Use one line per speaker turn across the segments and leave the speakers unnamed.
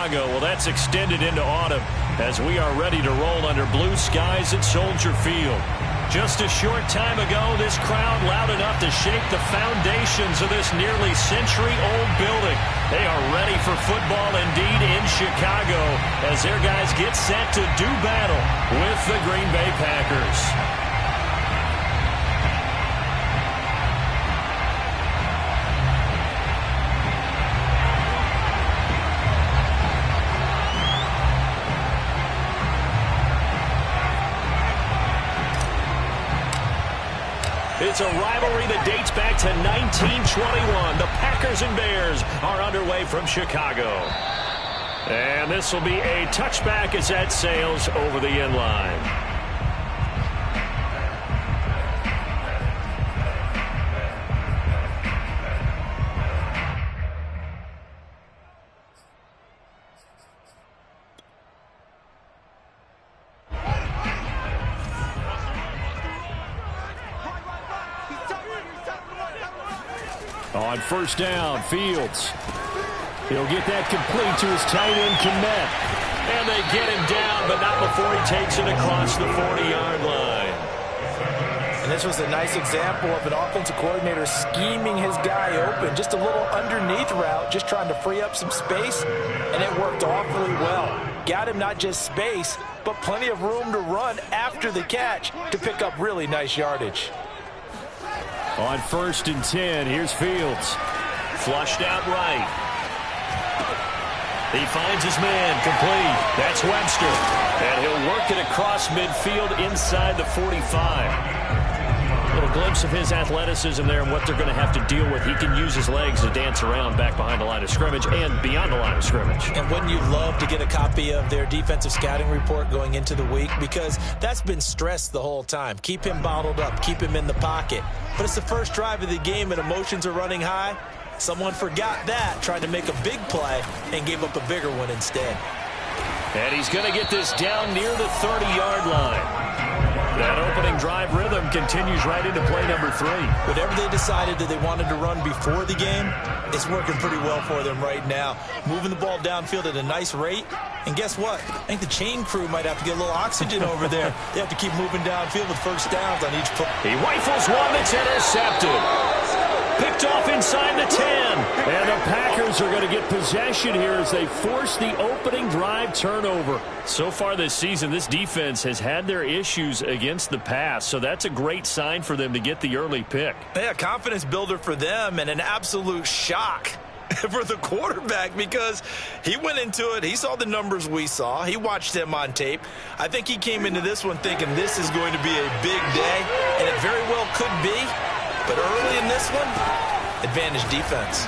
Chicago. Well, that's extended into autumn as we are ready to roll under blue skies at Soldier Field. Just a short time ago, this crowd loud enough to shake the foundations of this nearly century-old building. They are ready for football indeed in Chicago as their guys get set to do battle with the Green Bay Packers. It's a rivalry that dates back to 1921. The Packers and Bears are underway from Chicago. And this will be a touchback as that sails over the end line. On first down, Fields. He'll get that complete to his tight end, Kmet. And they get him down, but not before he takes it across the 40-yard line.
And this was a nice example of an offensive coordinator scheming his guy open. Just a little underneath route, just trying to free up some space, and it worked awfully well. Got him not just space, but plenty of room to run after the catch to pick up really nice yardage.
On first and 10, here's Fields. Flushed out right. He finds his man, complete. That's Webster. And he'll work it across midfield inside the 45. A little glimpse of his athleticism there and what they're going to have to deal with. He can use his legs to dance around back behind the line of scrimmage and beyond the line of scrimmage.
And wouldn't you love to get a copy of their defensive scouting report going into the week? Because that's been stressed the whole time. Keep him bottled up. Keep him in the pocket. But it's the first drive of the game and emotions are running high. Someone forgot that, tried to make a big play, and gave up a bigger one instead.
And he's going to get this down near the 30-yard line. That opening drive rhythm continues right into play number 3.
Whatever they decided that they wanted to run before the game, it's working pretty well for them right now. Moving the ball downfield at a nice rate. And guess what? I think the chain crew might have to get a little oxygen over there. They have to keep moving downfield with first downs on each play.
He rifles one that's intercepted. Picked off inside the 10. And the Packers are going to get possession here as they force the opening drive turnover. So far this season, this defense has had their issues against the pass, so that's a great sign for them to get the early pick.
Yeah, confidence builder for them and an absolute shock for the quarterback because he went into it. He saw the numbers we saw. He watched them on tape. I think he came into this one thinking this is going to be a big day, and it very well could be. But early in this one, advantage defense.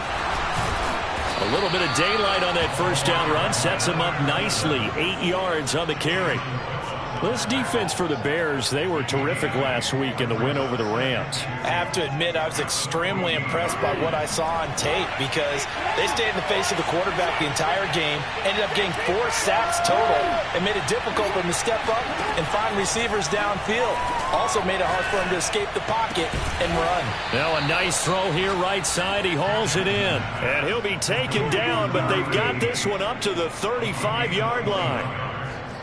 A little bit of daylight on that first down run sets him up nicely. 8 yards on the carry. This defense for the Bears, they were terrific last week in the win over the Rams.
I have to admit, I was extremely impressed by what I saw on tape because they stayed in the face of the quarterback the entire game, ended up getting 4 sacks total, and made it difficult for him to step up and find receivers downfield. Also made it hard for him to escape the pocket and run.
Now a nice throw here right side. He hauls it in. And he'll be taken down, but they've got this one up to the 35-yard line.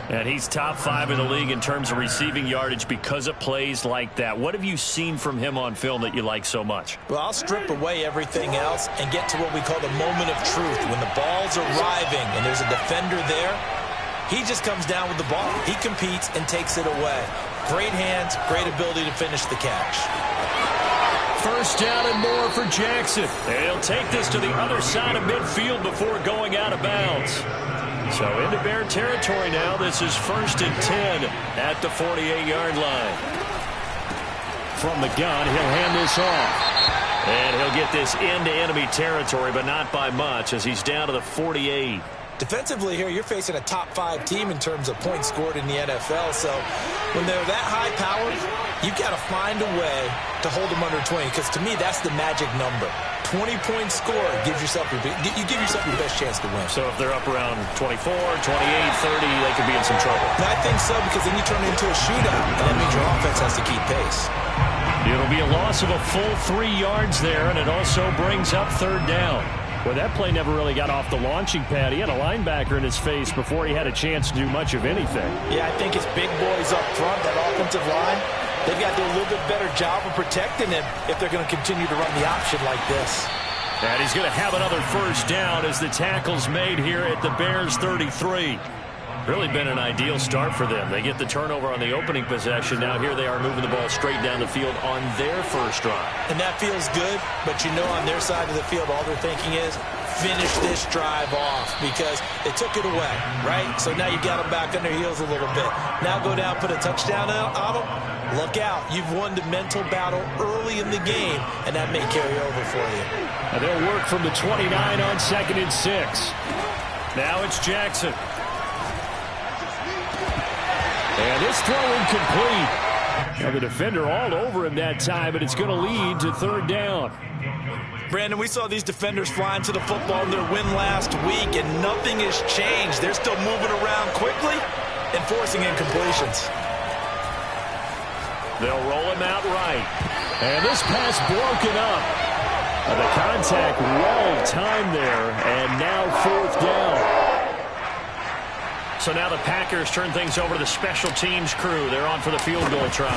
And he's top 5 in the league in terms of receiving yardage because of plays like that. What have you seen from him on film that you like so much?
Well, I'll strip away everything else and get to what we call the moment of truth. When the ball's arriving and there's a defender there, he just comes down with the ball. He competes and takes it away. Great hands, great ability to finish the catch.
First down and more for Jackson. And he'll take this to the other side of midfield before going out of bounds. So into Bear territory now. This is first and 10 at the 48-yard line. From the gun, he'll hand this off. And he'll get this into enemy territory, but not by much as he's down to the 48.
Defensively here, you're facing a top 5 team in terms of points scored in the NFL. So when they're that high powered, you've got to find a way to hold them under 20, because to me, that's the magic number. 20-point score gives yourself you give yourself your best chance to win.
So if they're up around 24, 28, 30, they could be in some trouble.
And I think so, because then you turn it into a shootout, and that means your offense has to keep pace.
It'll be a loss of a full 3 yards there, and it also brings up third down. Well, that play never really got off the launching pad. He had a linebacker in his face before he had a chance to do much of anything.
Yeah, I think it's big boys up front, that offensive line. They've got to do a little bit better job of protecting him if they're going to continue to run the option like this.
And he's going to have another first down as the tackle's made here at the Bears 33. Really been an ideal start for them. They get the turnover on the opening possession. Now here they are moving the ball straight down the field on their first drive.
And that feels good, but you know on their side of the field all they're thinking is finish this drive off because they took it away, right? So now you got them back on their heels a little bit. Now go down, put a touchdown on them. Look out. You've won the mental battle early in the game, and that may carry over for you.
And they'll work from the 29 on 2nd and 6. Now it's Jackson. And this throw incomplete. Now the defender all over him that time, but it's going to lead to 3rd down.
Brandon, we saw these defenders flying to the football in their win last week, and nothing has changed. They're still moving around quickly and forcing incompletions.
They'll roll him out right. And this pass broken up. The contact well timed there, and now 4th down. So now the Packers turn things over to the special teams crew. They're on for the field goal try.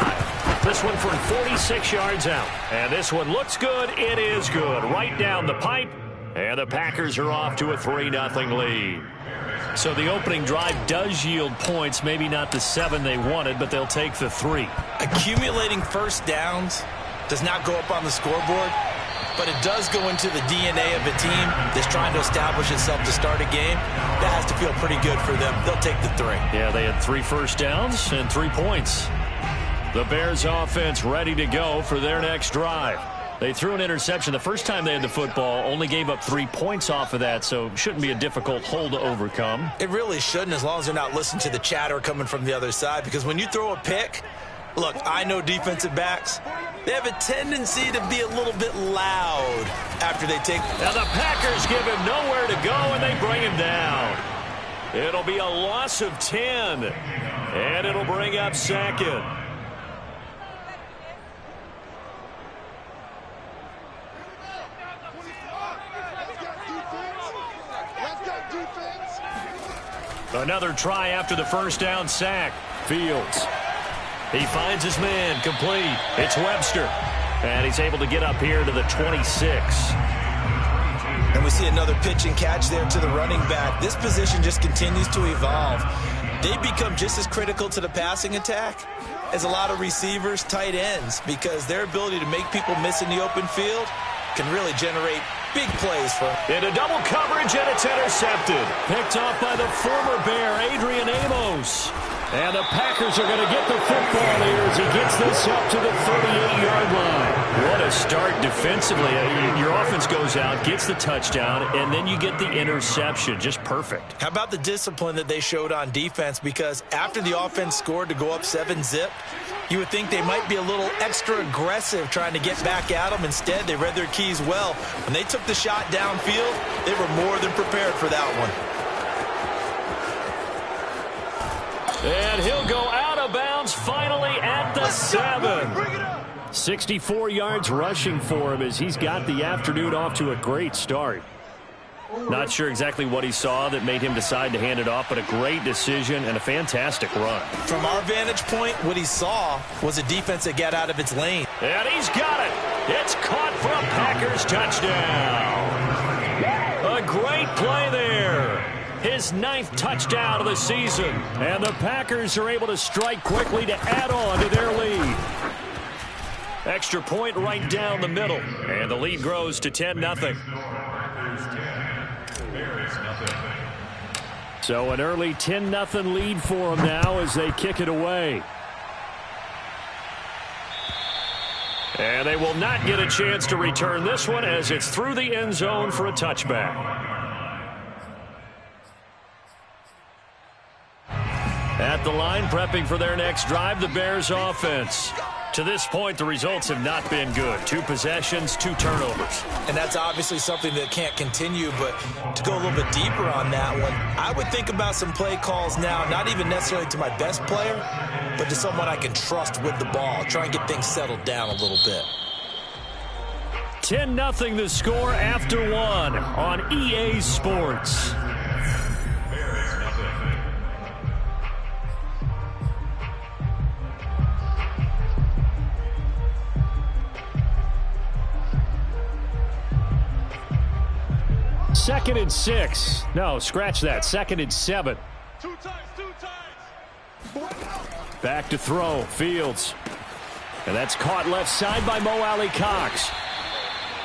This one from 46 yards out. And this one looks good. It is good. Right down the pipe. And the Packers are off to a 3-0 lead. So the opening drive does yield points. Maybe not the 7 they wanted, but they'll take the 3.
Accumulating first downs does not go up on the scoreboard, but it does go into the DNA of a team that's trying to establish itself to start a game. That has to feel pretty good for them. They'll take the 3.
Yeah, they had 3 first downs and 3 points. The Bears offense ready to go for their next drive. They threw an interception the first time they had the football, only gave up 3 points off of that, so shouldn't be a difficult hole to overcome.
It really shouldn't, as long as they're not listening to the chatter coming from the other side, because when you throw a pick, look, I know defensive backs, they have a tendency to be a little bit loud after they take.
Now the Packers give him nowhere to go, and they bring him down. It'll be a loss of 10, and it'll bring up 2nd. Another try after the first down sack. Fields. He finds his man, complete. It's Webster. And he's able to get up here to the 26.
And we see another pitch and catch there to the running back. This position just continues to evolve. They become just as critical to the passing attack as a lot of receivers, tight ends, because their ability to make people miss in the open field can really generate big plays for him.
Into double coverage, and it's intercepted. Picked off by the former Bear, Adrian Amos. And the Packers are going to get the football here as he gets this up to the 38-yard line. What a start defensively. Your offense goes out, gets the touchdown, and then you get the interception. Just perfect.
How about the discipline that they showed on defense? Because after the offense scored to go up 7-zip, you would think they might be a little extra aggressive trying to get back at them. Instead, they read their keys well. When they took the shot downfield, they were more than prepared for that one.
And he'll go out of bounds finally at the 7. 64 yards rushing for him as he's got the afternoon off to a great start. Not sure exactly what he saw that made him decide to hand it off, but a great decision and a fantastic run. From
our vantage point, what he saw was a defense that got out of its lane.
And he's got it. It's caught for a Packers touchdown. A great play there. His 9th touchdown of the season. And the Packers are able to strike quickly to add on to their lead. Extra point right down the middle. And the lead grows to 10-0. So an early 10-0 lead for them now as they kick it away. And they will not get a chance to return this one as it's through the end zone for a touchback. At the line, prepping for their next drive, the Bears offense. To this point, the results have not been good. 2 possessions, 2 turnovers.
And that's obviously something that can't continue, but to go a little bit deeper on that one, I would think about some play calls now, not even necessarily to my best player, but to someone I can trust with the ball. Try and get things settled down a little bit.
10-0 the score after one on EA Sports. Second and 6. No, scratch that. Second and 7.
Two times.
Back to throw. Fields. And that's caught left side by Mo Alley-Cox.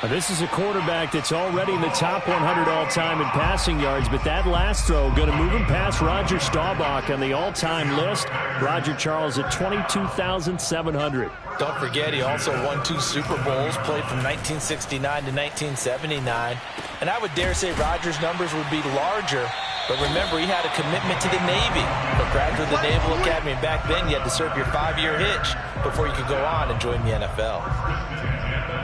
This is a quarterback that's already in the top 100 all-time in passing yards, but that last throw going to move him past Roger Staubach on the all-time list. Roger Charles at 22,700.
Don't forget, he also won 2 Super Bowls, played from 1969 to 1979. And I would dare say Rodgers' numbers would be larger. But remember, he had a commitment to the Navy. A graduate of the Naval Academy. And back then, you had to serve your 5-year hitch before you could go on and join the NFL.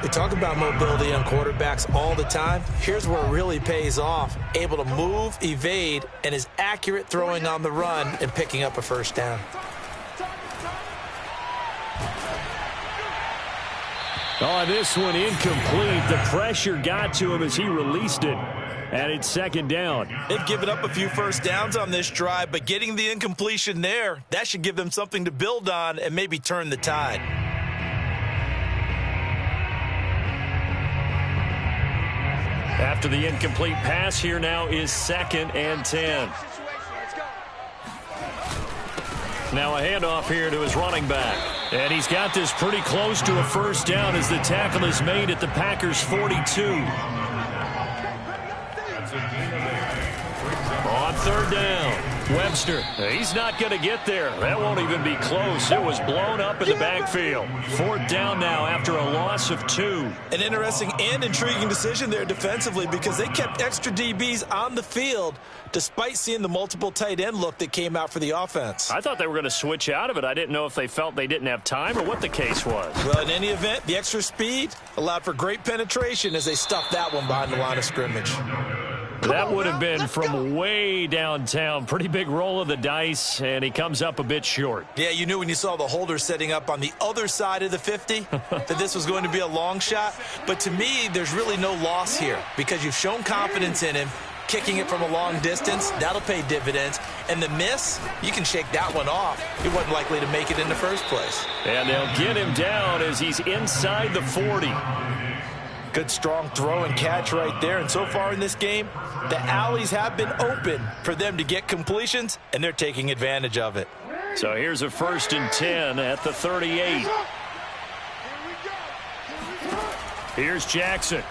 They talk about mobility on quarterbacks all the time. Here's where it really pays off. Able to move, evade, and is accurate throwing on the run and picking up a first down.
Oh, this one incomplete. The pressure got to him as he released it. And it's second down.
They've given up a few first downs on this drive, but getting the incompletion there, that should give them something to build on and maybe turn the tide.
After the incomplete pass, here now is second and 10. Now a handoff here to his running back. And he's got this pretty close to a first down as the tackle is made at the Packers' 42. On third down, Webster. He's not going to get there. That won't even be close. It was blown up in the backfield. Fourth down now after a loss of 2.
An interesting and intriguing decision there defensively because they kept extra DBs on the field despite seeing the multiple tight end look that came out for the offense.
I thought they were going to switch out of it. I didn't know if they felt they didn't have time or what the case was.
Well, in any event, the extra speed allowed for great penetration as they stuffed that one behind the line of scrimmage.
That would have been from way downtown. Pretty big roll of the dice, and he comes up a bit short.
Yeah, you knew when you saw the holder setting up on the other side of the 50 that this was going to be a long shot. But to me, there's really no loss here because you've shown confidence in him. Kicking it from a long distance, that'll pay dividends. And the miss, you can shake that one off. He wasn't likely to make it in the first place.
And they'll get him down as he's inside the 40.
Good strong throw and catch right there. And so far in this game, the alleys have been open for them to get completions, and they're taking advantage of it.
So here's a 1st and 10 at the 38. Here's Jackson.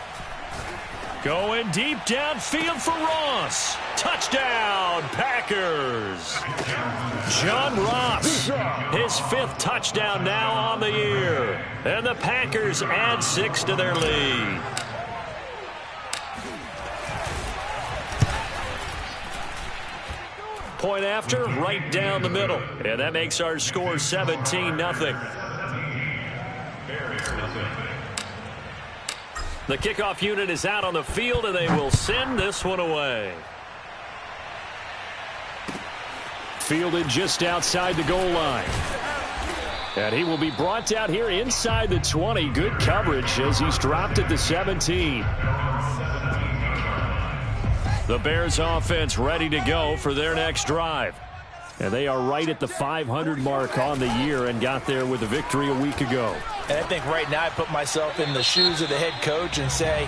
Going deep downfield for Ross. Touchdown, Packers. John Ross, his 5th touchdown now on the year. And the Packers add 6 to their lead. Point after, right down the middle. And that makes our score 17-0. The kickoff unit is out on the field, and they will send this one away. Fielded just outside the goal line. And he will be brought down here inside the 20. Good coverage as he's dropped at the 17. The Bears offense ready to go for their next drive. And they are right at the 500 mark on the year and got there with a victory a week ago.
And I think right now I put myself in the shoes of the head coach and say,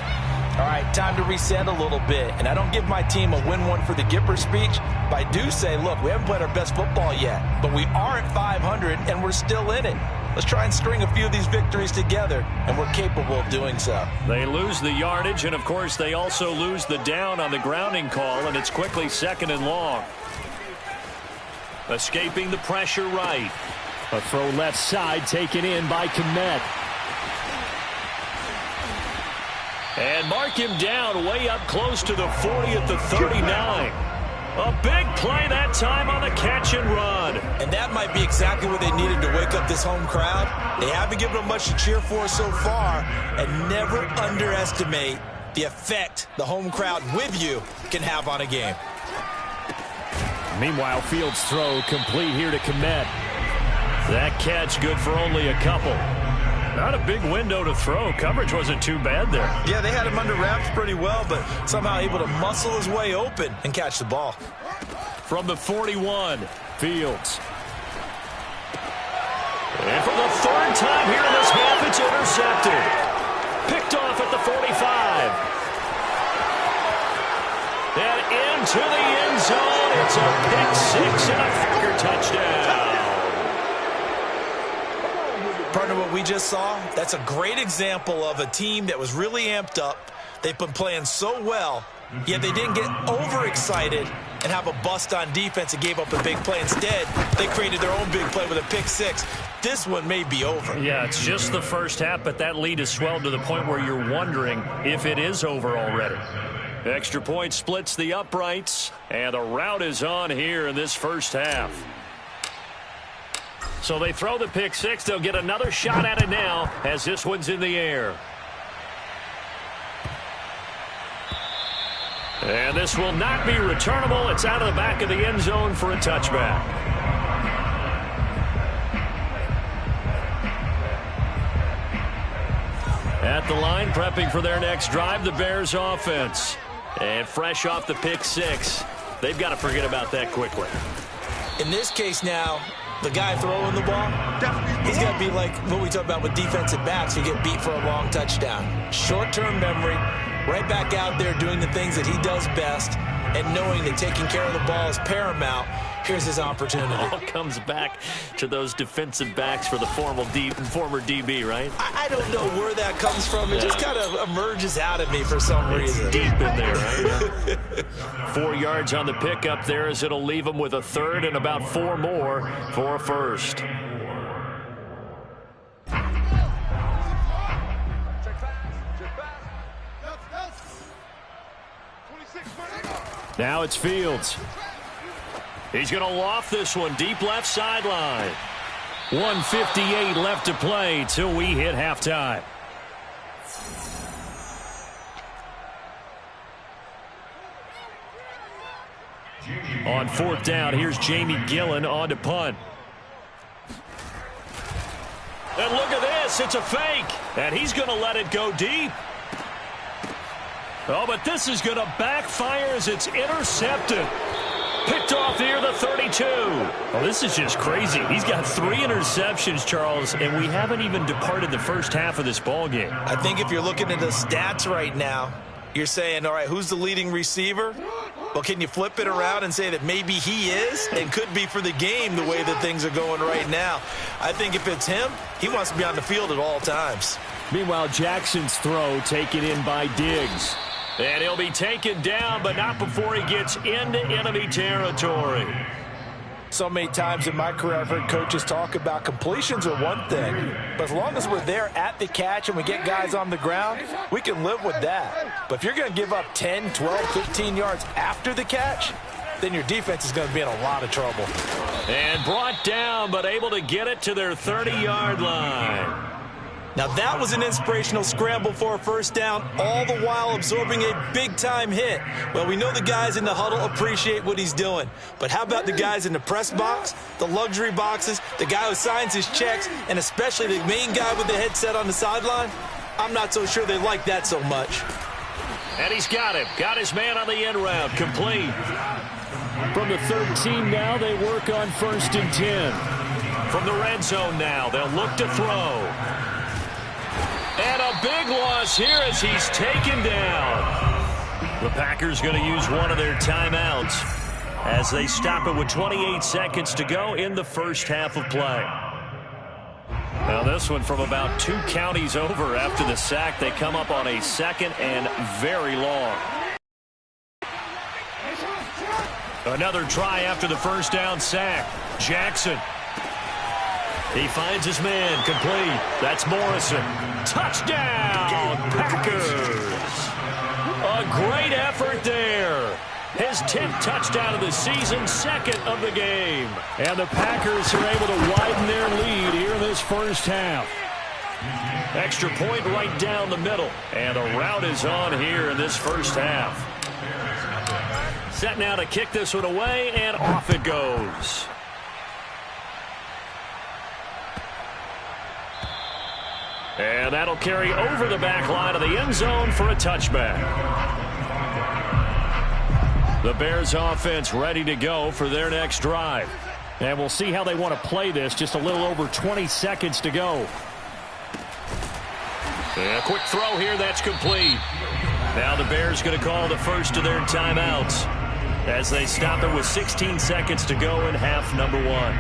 all right, time to reset a little bit. And I don't give my team a win one for the Gipper speech, but I do say, look, we haven't played our best football yet, but we are at 500 and we're still in it. Let's try and string a few of these victories together, and we're capable of doing so.
They lose the yardage, and, of course, they also lose the down on the grounding call, and it's quickly 2nd and long. Escaping the pressure right. A throw left side taken in by Kmet. And mark him down way up close to the 40 at the 39. A big play that time on the catch and run.
And that might be exactly what they needed to wake up this home crowd. They haven't given them much to cheer for so far. And never underestimate the effect the home crowd with you can have on a game.
Meanwhile, Fields' throw complete here to Kmet. That catch good for only a couple. Not a big window to throw. Coverage wasn't too bad there.
Yeah, they had him under wraps pretty well, but somehow able to muscle his way open and catch the ball.
From the 41, Fields. And for the third time here in this half, it's intercepted. Picked off at the 45. And into the end zone. It's a pick 6 and a Packer touchdown.
Partner, what we just saw, that's a great example of a team that was really amped up. They've been playing so well, yet they didn't get overexcited and have a bust on defense and gave up a big play. Instead, they created their own big play with a pick 6. This one may be over.
Yeah, it's just the first half, but that lead has swelled to the point where you're wondering if it is over already. Extra point splits the uprights, and the route is on here in this first half. So they throw the pick 6. They'll get another shot at it now as this one's in the air. And this will not be returnable. It's out of the back of the end zone for a touchback. At the line, prepping for their next drive, the Bears offense. And fresh off the pick 6, they've got to forget about that quickly.
In this case now, the guy throwing the ball, he's got to be like what we talk about with defensive backs who get beat for a long touchdown. Short-term memory, right back out there doing the things that he does best, and knowing that taking care of the ball is paramount. Here's his opportunity.
All comes back to those defensive backs for the former DB, right?
I don't know where that comes from. It just kind of emerges out of me for some reason.
Deep in there, right? 4 yards on the pickup there as it'll leave them with a third and about 4 more for a first. Now it's Fields. He's going to loft this one deep left sideline. 1:58 left to play till we hit halftime. On 4th down, here's Jamie Gillen on to punt. And look at this, it's a fake. And he's going to let it go deep. Oh, but this is going to backfire as it's intercepted. Picked off near the 32. Oh, this is just crazy. He's got 3 interceptions, Charles, and we haven't even departed the first half of this ball game.
I think if you're looking at the stats right now, you're saying, all right, who's the leading receiver? Well, can you flip it around and say that maybe he is and could be for the game the way that things are going right now? I think if it's him, he wants to be on the field at all times.
Meanwhile, Jackson's throw taken in by Diggs. And he'll be taken down, but not before he gets into enemy territory.
So many times in my career, I've heard coaches talk about completions are one thing, but as long as we're there at the catch and we get guys on the ground, we can live with that. But if you're going to give up 10, 12, 15 yards after the catch, then your defense is going to be in a lot of trouble.
And brought down, but able to get it to their 30-yard line.
Now that was an inspirational scramble for a first down, all the while absorbing a big-time hit. Well, we know the guys in the huddle appreciate what he's doing. But how about the guys in the press box, the luxury boxes, the guy who signs his checks, and especially the main guy with the headset on the sideline? I'm not so sure they like that so much.
And he's got him. Got his man on the end route. Complete. From the 13 now, they work on 1st and 10. From the red zone now, they'll look to throw. And a big loss here as he's taken down. The Packers going to use one of their timeouts as they stop it with 28 seconds to go in the first half of play. Now this one from about 2 counties over after the sack. They come up on a 2nd and very long. Another try after the first down sack. Jackson. He finds his man, complete. That's Morrison. Touchdown, Packers. A great effort there. His 10th touchdown of the season, 2nd of the game. And the Packers are able to widen their lead here in this first half. Extra point right down the middle. And the route is on here in this first half. Set now to kick this one away, and off it goes. And that'll carry over the back line of the end zone for a touchback. The Bears offense ready to go for their next drive. And we'll see how they want to play this. Just a little over 20 seconds to go. And a quick throw here, that's complete. Now the Bears going to call the first of their timeouts as they stop it with 16 seconds to go in half number 1.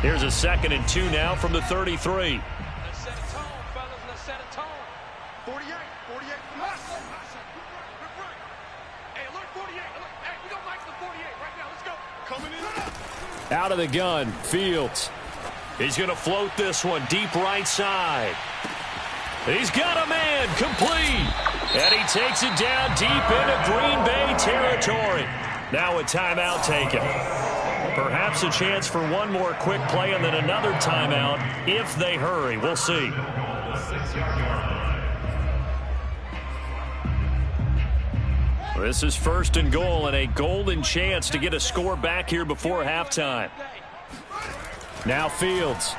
Here's a 2nd and 2 now from the 33.
Let's set a tone, fellas. Let's set a tone. 48. Left. Hey, alert 48. Hey, we don't like the 48 right now. Let's go. Coming in.
Out of the gun, Fields. He's going to float this one deep right side. He's got a man, complete. And he takes it down deep into Green Bay territory. Now a timeout taken. Perhaps a chance for one more quick play and then another timeout if they hurry. We'll see. This is 1st and goal and a golden chance to get a score back here before halftime. Now Fields.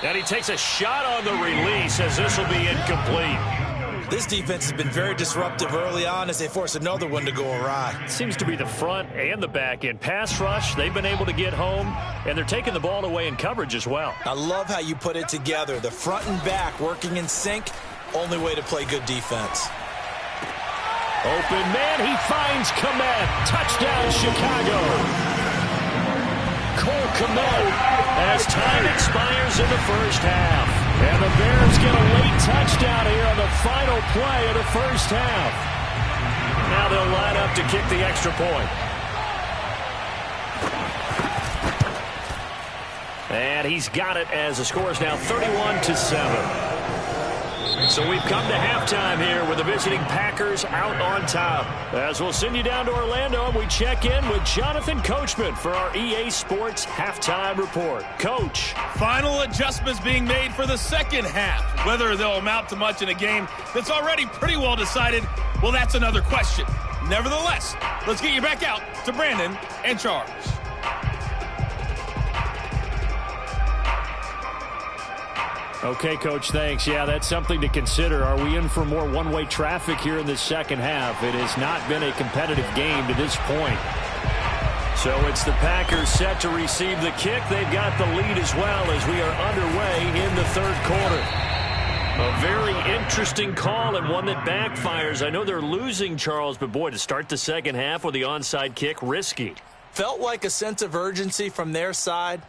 And he takes a shot on the release as this will be incomplete.
This defense has been very disruptive early on as they force another one to go awry.
Seems to be the front and the back end. Pass rush, they've been able to get home, and they're taking the ball away in coverage as well.
I love how you put it together. The front and back working in sync, only way to play good defense.
Open man, he finds Kmet. Touchdown, Chicago. Cole Kmet as time expires in the first half. And the Bears get a late touchdown here on the final play of the first half. Now they'll line up to kick the extra point. And he's got it as the score is now 31-7. So we've come to halftime here with the visiting Packers out on top. As we'll send you down to Orlando, and we check in with Jonathan Coachman for our EA Sports Halftime Report. Coach.
Final adjustments being made for the second half. Whether they'll amount to much in a game that's already pretty well decided, well, that's another question. Nevertheless, let's get you back out to Brandon and Charles.
Okay, Coach, thanks. Yeah, that's something to consider. Are we in for more one-way traffic here in the second half? It has not been a competitive game to this point. So it's the Packers set to receive the kick. They've got the lead as well as we are underway in the third quarter. A very interesting call and one that backfires. I know they're losing, Charles, but boy, to start the second half with the onside kick, risky.
Felt like a sense of urgency from their side,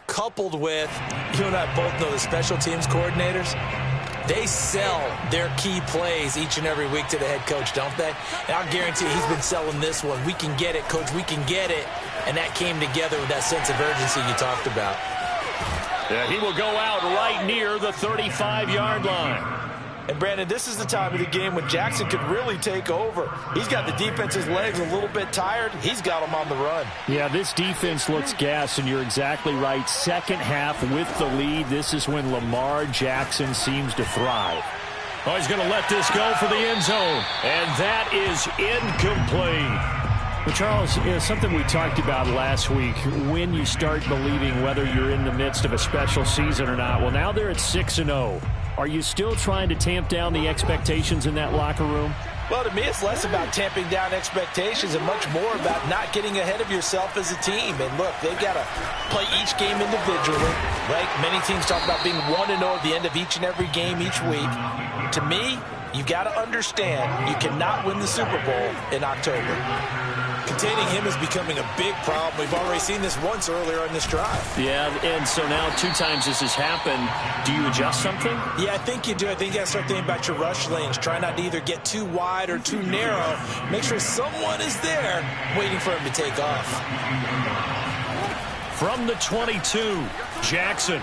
coupled with, you and I both know the special teams coordinators, they sell their key plays each and every week to the head coach, don't they? And I'll guarantee you he's been selling this one. We can get it, Coach, we can get it. And that came together with that sense of urgency you talked about.
Yeah, he will go out right near the 35-yard line.
And, Brandon, this is the time of the game when Jackson could really take over. He's got the defense's legs a little bit tired. He's got them on the run.
Yeah, this defense looks gassed, and you're exactly right. Second half with the lead, this is when Lamar Jackson seems to thrive. Oh, he's going to let this go for the end zone, and that is incomplete. Well, Charles, something we talked about last week, when you start believing whether you're in the midst of a special season or not. Well, now they're at 6-0. Are you still trying to tamp down the expectations in that locker room?
Well, to me, it's less about tamping down expectations and much more about not getting ahead of yourself as a team. And look, they've got to play each game individually, right? Many teams talk about being 1-0 at the end of each and every game each week. To me, you've got to understand you cannot win the Super Bowl in October.
Containing him is becoming a big problem. We've already seen this once earlier on this drive.
Yeah, and so now 2 times this has happened. Do you adjust something?
Yeah, I think you do. I think you got to start thinking about your rush lanes. Try not to either get too wide or too narrow. Make sure someone is there waiting for him to take off.
From the 22, Jackson.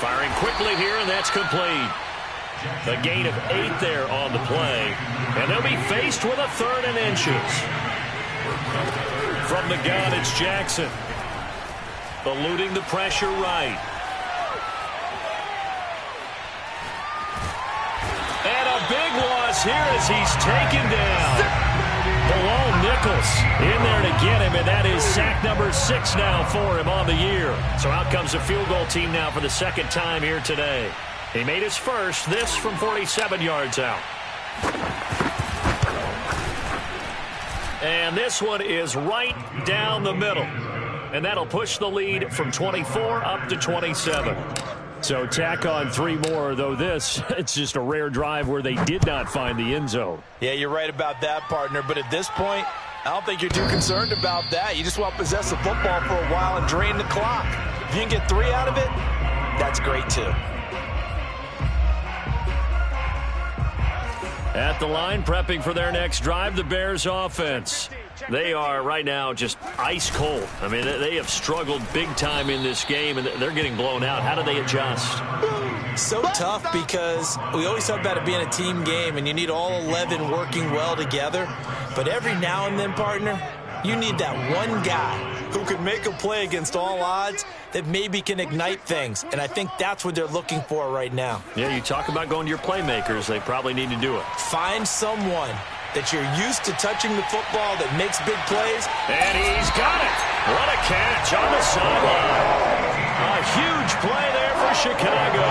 Firing quickly here, and that's complete. A gain of 8 there on the play. And they'll be faced with a 3rd and inches. From the gun, it's Jackson. Eluding the pressure right. And a big loss here as he's taken down. The lone Nichols in there to get him, and that is sack number 6 now for him on the year. So out comes the field goal team now for the second time here today. He made his first, this from 47 yards out. And this one is right down the middle. And that'll push the lead from 24 up to 27. So tack on 3 more, though this, it's just a rare drive where they did not find the end zone.
Yeah, you're right about that, partner. But at this point, I don't think you're too concerned about that. You just want to possess the football for a while and drain the clock. If you can get 3 out of it, that's great too.
At the line, prepping for their next drive, the Bears offense. They are right now just ice cold. I mean, they have struggled big time in this game, and they're getting blown out. How do they adjust?
So tough because we always talk about it being a team game, and you need all 11 working well together. But every now and then, partner, you need that one guy who can make a play against all odds that maybe can ignite things. And I think that's what they're looking for right now.
Yeah, you talk about going to your playmakers. They probably need to do it.
Find someone that you're used to touching the football that makes big plays.
And he's got it. What a catch on the sideline. A huge play there for Chicago.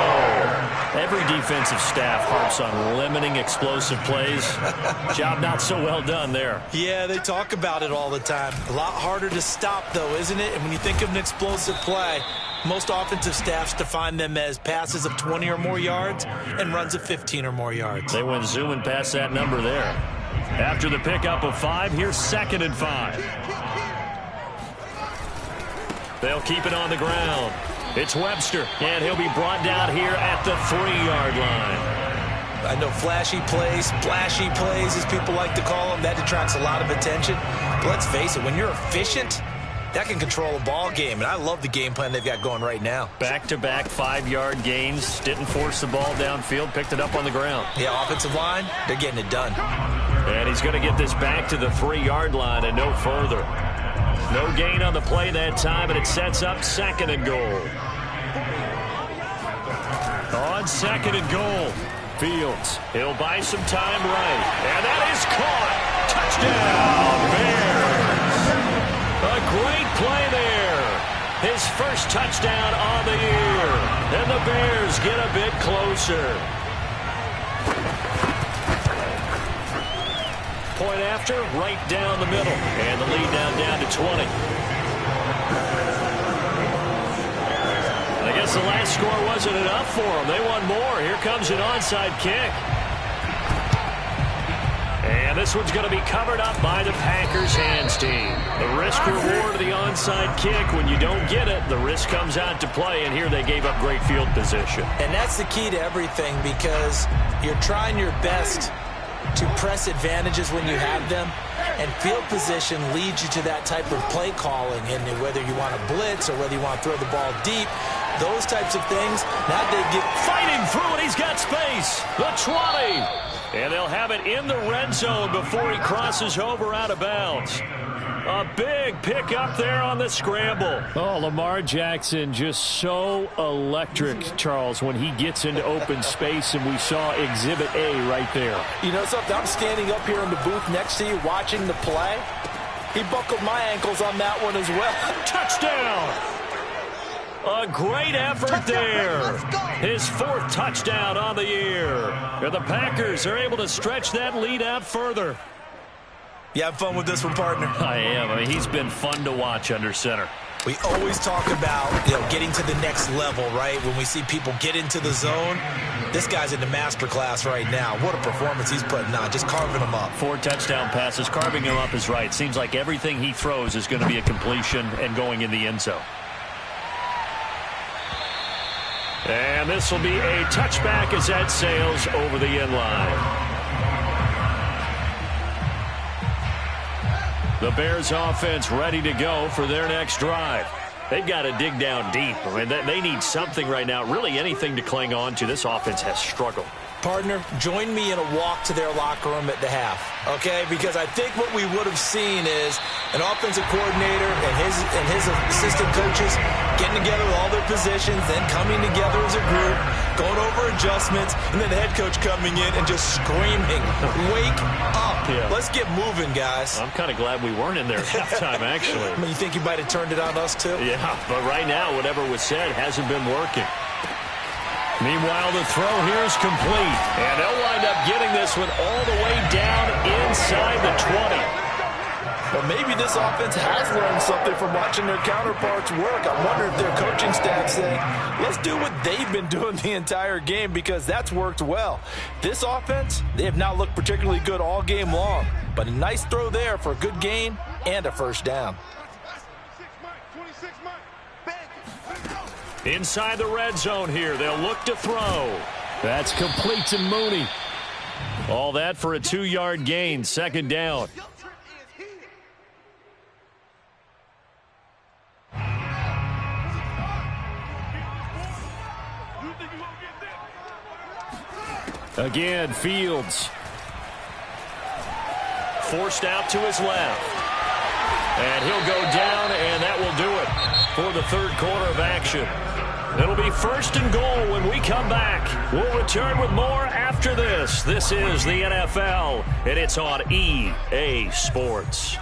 Every defensive staff harps on limiting explosive plays. Job not so well done there.
Yeah, they talk about it all the time. A lot harder to stop, though, isn't it? And when you think of an explosive play, most offensive staffs define them as passes of 20 or more yards and runs of 15 or more yards.
They went zooming past that number there. After the pickup of 5, here's 2nd and 5. They'll keep it on the ground. It's Webster, and he'll be brought down here at the 3-yard line.
I know flashy plays, splashy plays, as people like to call them, that attracts a lot of attention. But let's face it, when you're efficient, that can control a ball game, and I love the game plan they've got going right now.
Back-to-back 5-yard gains, didn't force the ball downfield, picked it up on the ground.
Yeah, offensive line, they're getting it done.
And he's going to get this back to the 3-yard line and no further. No gain on the play that time, and it sets up 2nd and goal. On 2nd and goal, Fields. He'll buy some time right. And that is caught. Touchdown, Bears. A great play there. His first touchdown on the year. And the Bears get a bit closer. Point after, right down the middle. And the lead down to 20. I guess the last score wasn't enough for them. They want more. Here comes an onside kick. And this one's going to be covered up by the Packers hands team. The risk reward of the onside kick. When you don't get it, the risk comes out to play. And here they gave up great field position.
And that's the key to everything, because you're trying your best to press advantages when you have them, and field position leads you to that type of play calling. And whether you want to blitz or whether you want to throw the ball deep, those types of things, now they get
fighting through it. He's got space. The 20. And they'll have it in the red zone before he crosses over out of bounds. A big pick up there on the scramble. Oh, Lamar Jackson just so electric, Charles, when he gets into open space, and we saw Exhibit A right there.
You know something? I'm standing up here in the booth next to you watching the play. He buckled my ankles on that one as well.
Touchdown! A great effort there. His 4th touchdown on the year. And the Packers are able to stretch that lead out further.
You have fun with this one, partner?
I am. I mean, he's been fun to watch under center.
We always talk about, getting to the next level, right? When we see people get into the zone, this guy's in the master class right now. What a performance he's putting on, just carving them up.
4 touchdown passes. Carving him up is right. Seems like everything he throws is going to be a completion and going in the end zone. And this will be a touchback as that sails over the end line. The Bears offense ready to go for their next drive. They've got to dig down deep. I mean, they need something right now, really anything to cling on to. This offense has struggled.
Partner, join me in a walk to their locker room at the half, okay? Because I think what we would have seen is an offensive coordinator and his assistant coaches getting together with all their positions, then coming together as a group, going over adjustments, and then the head coach coming in and just screaming, "Wake up.
Yeah.
Let's get moving, guys."
I'm kind of glad we weren't in there at halftime, actually.
I mean, you think you might have turned it on us, too?
Yeah, but right now, whatever was said hasn't been working. Meanwhile, the throw here is complete. And they'll wind up getting this one all the way down inside the 20.
Well, maybe this offense has learned something from watching their counterparts work. I wonder if their coaching staff said, let's do what they've been doing the entire game, because that's worked well. This offense, they have not looked particularly good all game long. But a nice throw there for a good gain and a first down.
Inside the red zone here, they'll look to throw. That's complete to Mooney. All that for a 2-yard gain, second down. Again, Fields. Forced out to his left. And he'll go down, and that will do it for the third quarter of action. It'll be first and goal when we come back. We'll return with more after this. This is the NFL, and it's on EA Sports.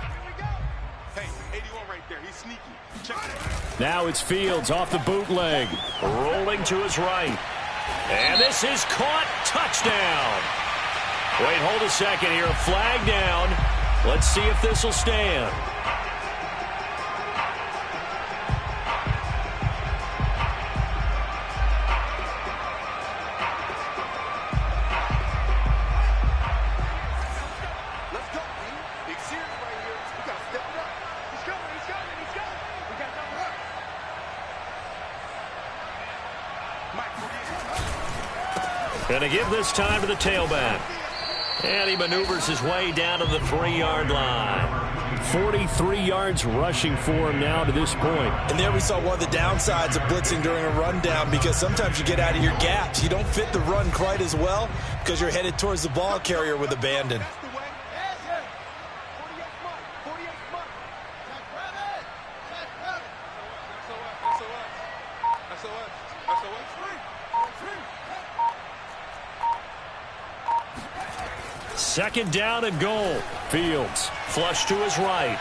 Hey, 81 right there. He's sneaky. Check it.
Now it's Fields off the bootleg. Rolling to his right. And this is caught. Touchdown. Wait, hold a second here. Flag down. Let's see if this will stand. Going to give this time to the tailback. And he maneuvers his way down to the 3-yard line. 43 yards rushing for him now to this point.
And there we saw one of the downsides of blitzing during a rundown, because sometimes you get out of your gaps. You don't fit the run quite as well because you're headed towards the ball carrier with abandon.
Second down and goal. Fields flush to his right.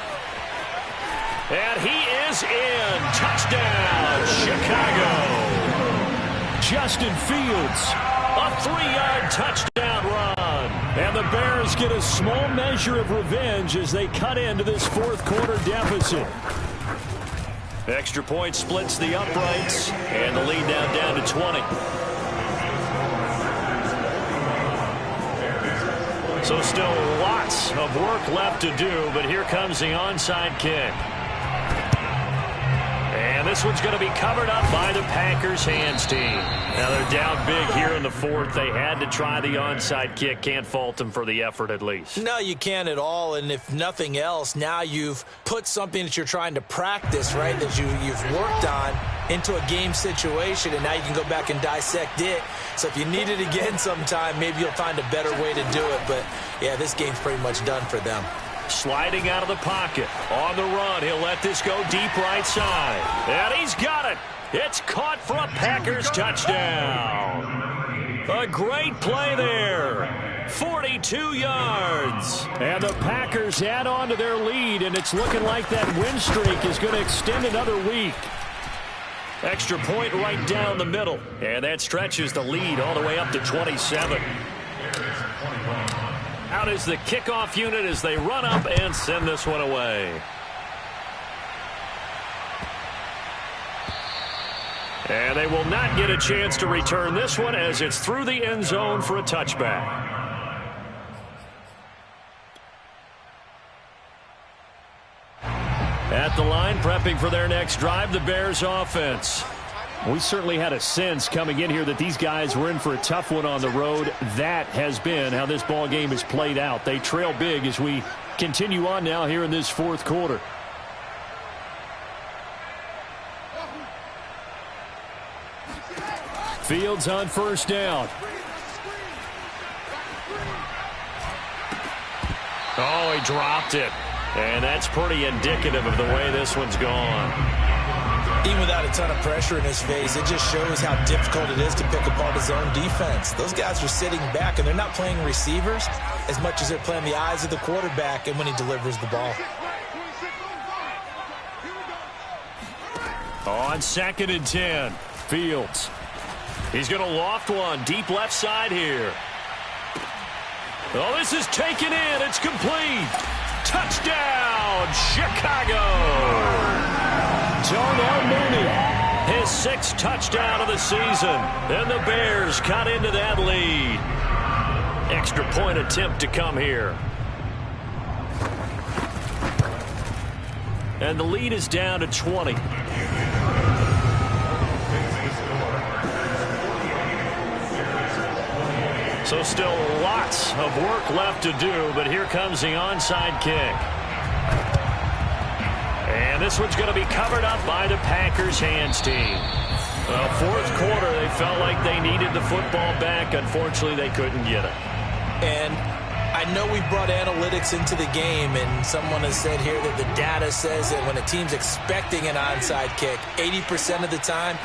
And he is in. Touchdown, Chicago. Justin Fields, a 3-yard touchdown run. And the Bears get a small measure of revenge as they cut into this fourth quarter deficit. Extra point splits the uprights, and the lead now down to 20. So still lots of work left to do, but here comes the onside kick. And this one's going to be covered up by the Packers hands team. Now they're down big here in the fourth. They had to try the onside kick. Can't fault them for the effort at least.
No, you can't at all. And if nothing else, now you've put something that you're trying to practice, right, that you've worked on into a game situation, and now you can go back and dissect it. So if you need it again sometime, maybe you'll find a better way to do it. But, yeah, this game's pretty much done for them.
Sliding out of the pocket. On the run. He'll let this go deep right side. And he's got it. It's caught for a Packers touchdown. A great play there. 42 yards. And the Packers add on to their lead, and it's looking like that win streak is going to extend another week. Extra point right down the middle. And that stretches the lead all the way up to 27. Out is the kickoff unit as they run up and send this one away. And they will not get a chance to return this one as it's through the end zone for a touchback. At the line, prepping for their next drive, the Bears offense. We certainly had a sense coming in here that these guys were in for a tough one on the road. That has been how this ball game has played out. They trail big as we continue on now here in this fourth quarter. Fields on first down. Oh, he dropped it. And that's pretty indicative of the way this one's gone.
Even without a ton of pressure in his face, it just shows how difficult it is to pick apart his own defense. Those guys are sitting back, and they're not playing receivers as much as they're playing the eyes of the quarterback and when he delivers the ball.
On 2nd and 10, Fields. He's going to loft one deep left side here. Oh, this is taken in. It's complete. Touchdown, Chicago. Darnell Mooney, his 6th touchdown of the season. And the Bears cut into that lead. Extra point attempt to come here. And the lead is down to 20. So still lots of work left to do, but here comes the onside kick. And this one's going to be covered up by the Packers hands team. Well, 4th quarter, they felt like they needed the football back. Unfortunately, they couldn't get it.
And I know we brought analytics into the game, and someone has said here that the data says that when a team's expecting an onside kick, 80% of the time,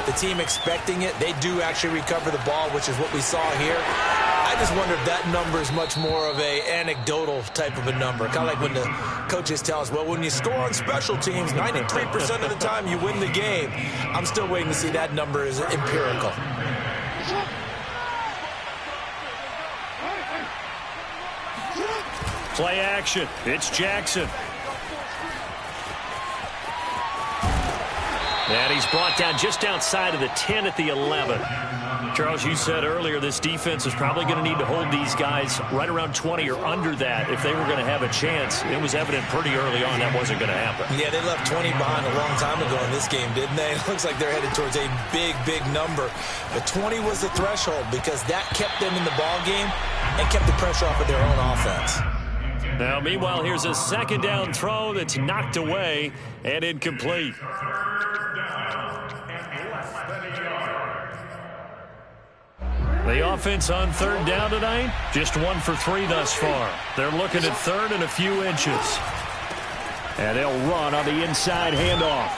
the team expecting it, they do actually recover the ball, which is what we saw here. I just wonder if that number is much more of a anecdotal type of a number. Kind of like when the coaches tell us, well, when you score on special teams, 93% of the time you win the game. I'm still waiting to see that number is empirical.
Play action. It's Jackson. And he's brought down just outside of the 10 at the 11. Charles, you said earlier this defense is probably going to need to hold these guys right around 20 or under that if they were going to have a chance. It was evident pretty early on that wasn't going to happen.
Yeah, they left 20 behind a long time ago in this game, didn't they? It looks like they're headed towards a big, big number. But 20 was the threshold because that kept them in the ball game and kept the pressure off of their own offense.
Now, meanwhile, here's a 2nd down throw that's knocked away and incomplete. The offense on 3rd down tonight, just 1 for 3 thus far. They're looking at 3rd and a few inches. And they'll run on the inside handoff.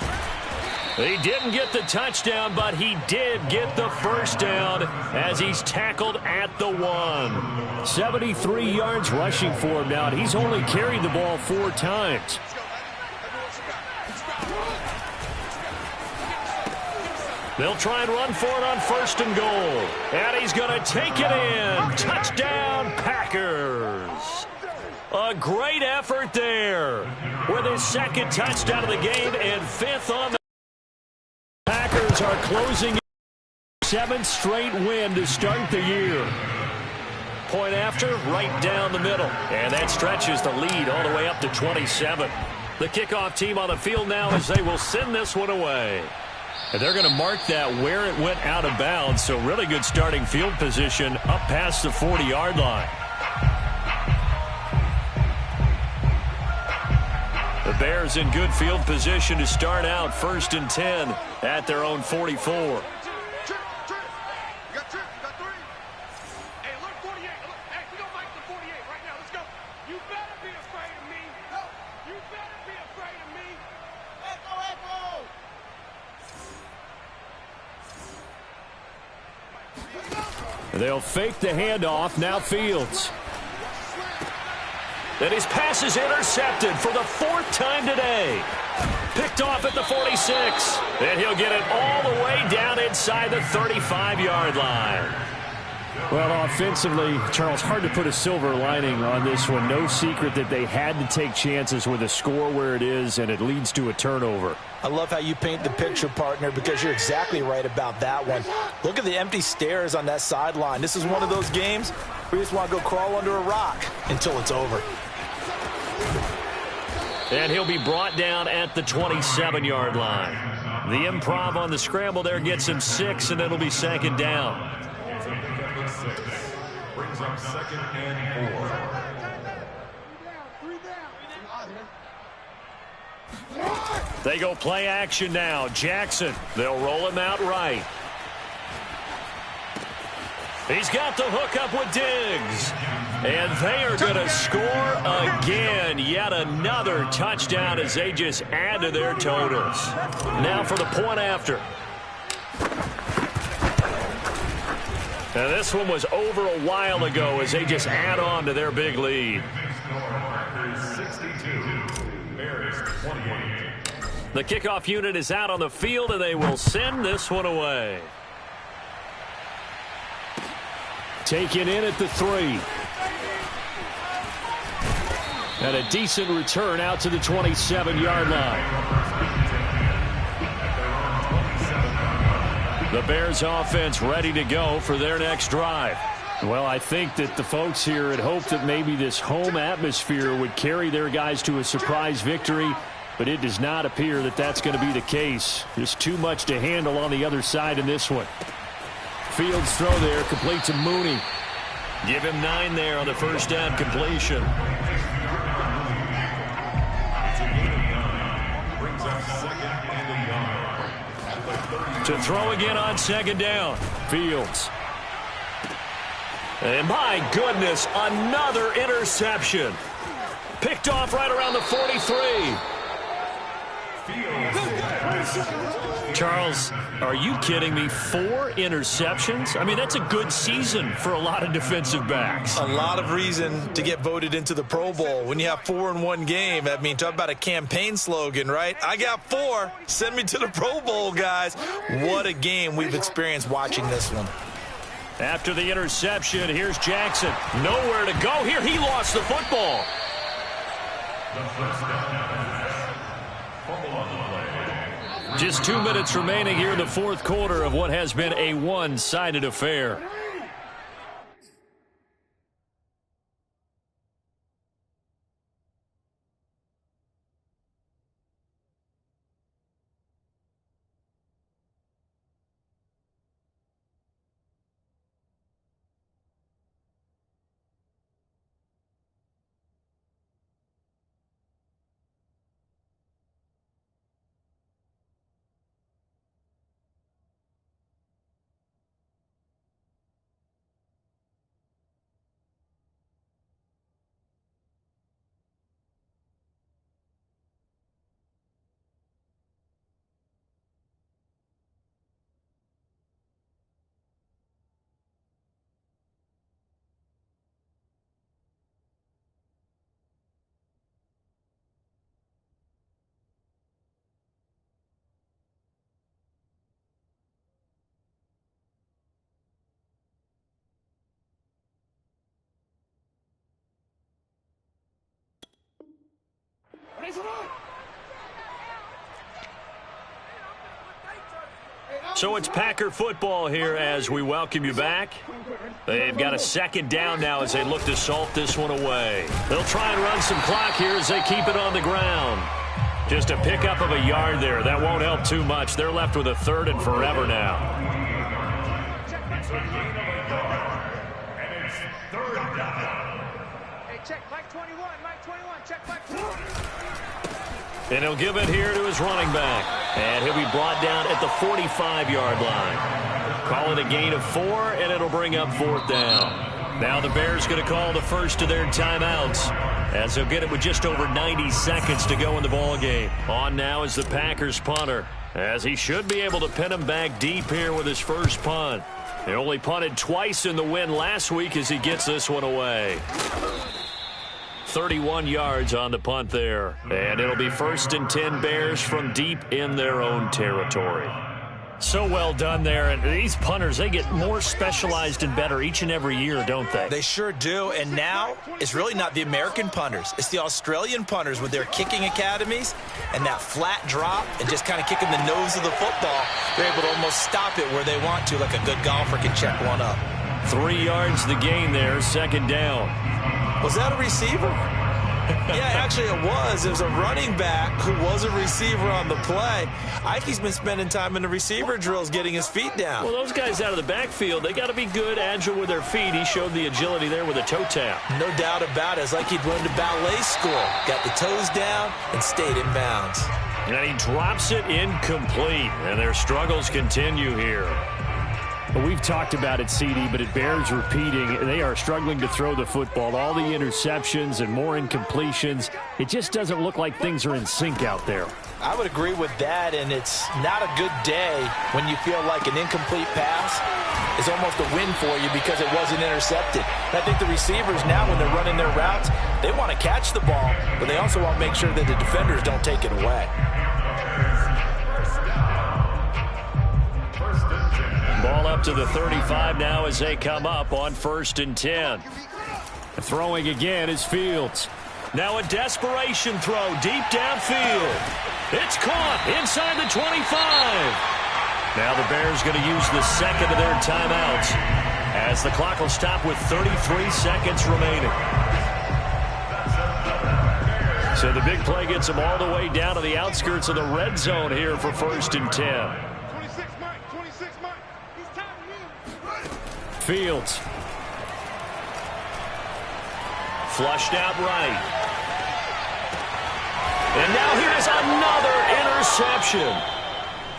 He didn't get the touchdown, but he did get the 1st down as he's tackled at the 1. 73 yards rushing for him now, and he's only carried the ball 4 times. They'll try and run for it on 1st and goal. And he's going to take it in. Touchdown, Packers. A great effort there with his 2nd touchdown of the game and 5th on the Packers are closing 7th straight win to start the year. Point after, right down the middle. And that stretches the lead all the way up to 27. The kickoff team on the field now as they will send this one away. And they're going to mark that where it went out of bounds. So really good starting field position up past the 40-yard line. The Bears in good field position to start out 1st and 10 at their own 44. They'll fake the handoff. Now Fields. And his pass is intercepted for the 4th time today. Picked off at the 46. And he'll get it all the way down inside the 35-yard line.
Well, offensively, Charles, hard to put a silver lining on this one. No secret that they had to take chances with a score where it is, and it leads to a turnover.
I love how you paint the picture, partner, because you're exactly right about that one. Look at the empty stares on that sideline. This is one of those games where you just want to go crawl under a rock until it's over.
And he'll be brought down at the 27-yard line. The improv on the scramble there gets him 6, and it'll be 2nd down.
Brings up 2nd and 4.
They go play action now. Jackson, they'll roll him out right. He's got the hookup with Diggs. And they are going to score again. Yet another touchdown as they just add to their totals. Now for the point after. Now this one was over a while ago as they just add on to their big lead. The kickoff unit is out on the field, and they will send this one away.
Taken in at the 3. And a decent return out to the 27-yard line. The Bears offense ready to go for their next drive. Well, I think that the folks here had hoped that maybe this home atmosphere would carry their guys to a surprise victory, but it does not appear that that's going to be the case. There's too much to handle on the other side in this one. Fields throw there, complete to Mooney.
Give him 9 there on the first down completion. To throw again on second down.
Fields.
And my goodness, another interception. Picked off right around the 43. Charles, are you kidding me? 4 interceptions? I mean, that's a good season for a lot of defensive backs.
A lot of reason to get voted into the Pro Bowl. When you have 4 in one game, I mean, talk about a campaign slogan, right? I got 4. Send me to the Pro Bowl, guys. What a game we've experienced watching this one.
After the interception, here's Jackson. Nowhere to go here. He lost the football. Just 2 minutes remaining here in the fourth quarter of what has been a one-sided affair. So it's Packer football here as we welcome you back. They've got a second down now as they look to salt this one away. They'll try and run some clock here as they keep it on the ground. Just a pickup of a yard there. That won't help too much. They're left with a 3rd and forever now.
And it's 3rd down. Hey, check Mike 21. Mike 21. Check Mike 21.
And he'll give it here to his running back. And he'll be brought down at the 45-yard line. Call it a gain of 4, and it'll bring up 4th down. Now the Bears going to call the first of their timeouts, as they'll get it with just over 90 seconds to go in the ball game. On now is the Packers punter, as he should be able to pin him back deep here with his first punt. He only punted twice in the win last week as he gets this one away. 31 yards on the punt there. And it'll be 1st and 10 Bears from deep in their own territory. So well done there. And these punters, they get more specialized and better each and every year, don't they?
They sure do. And now it's really not the American punters. It's the Australian punters with their kicking academies and that flat drop and just kind of kicking the nose of the football. They're able to almost stop it where they want to, like a good golfer can check one up.
3 yards the gain there, 2nd down.
Was that a receiver? Yeah, actually it was. It was a running back who was a receiver on the play. Ikey's been spending time in the receiver drills getting his feet down.
Well, those guys out of the backfield, they got to be good, agile with their feet. He showed the agility there with a toe tap.
No doubt about it. It's like he'd run to ballet school. Got the toes down and stayed in bounds.
And he drops it incomplete. And their struggles continue here.
Well, we've talked about it, CD, but it bears repeating. They are struggling to throw the football. All the interceptions and more incompletions. It just doesn't look like things are in sync out there.
I would agree with that, and it's not a good day when you feel like an incomplete pass is almost a win for you because it wasn't intercepted. And I think the receivers now, when they're running their routes, they want to catch the ball, but they also want to make sure that the defenders don't take it away.
Ball up to the 35 now as they come up on 1st and 10. Throwing again is Fields.
Now a desperation throw deep downfield. It's caught inside the 25. Now the Bears going to use the second of their timeouts as the clock will stop with 33 seconds remaining. So the big play gets them all the way down to the outskirts of the red zone here for 1st and 10. Fields. Flushed out right. And now here's another interception.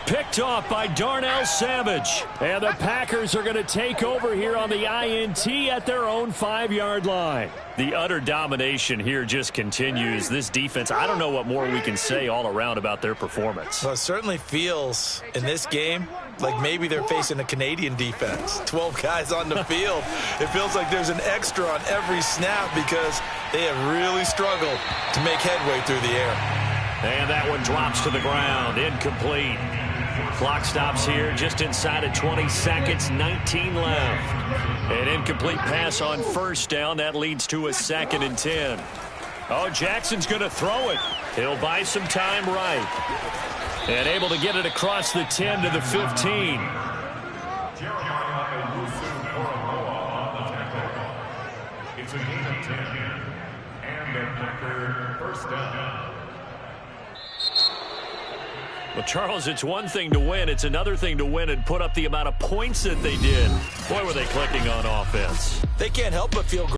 Picked off by Darnell Savage. And the Packers are going to take over here on the INT at their own 5-yard line. The utter domination here just continues. This defense, I don't know what more we can say all around about their performance.
Well, it certainly feels in this game like maybe they're facing a Canadian defense. 12 guys on the field. It feels like there's an extra on every snap because they have really struggled to make headway through the air.
And that one drops to the ground. Incomplete. Clock stops here just inside of 20 seconds. 19 left. An incomplete pass on 1st down. That leads to a 2nd and 10. Oh, Jackson's going to throw it. He'll buy some time right. And able to get it across the 10 to the 15.
It's a gain of 10. And the Packer 1st down.
Well, Charles, it's one thing to win. It's another thing to win and put up the amount of points that they did. Boy, were they clicking on offense.
They can't help but feel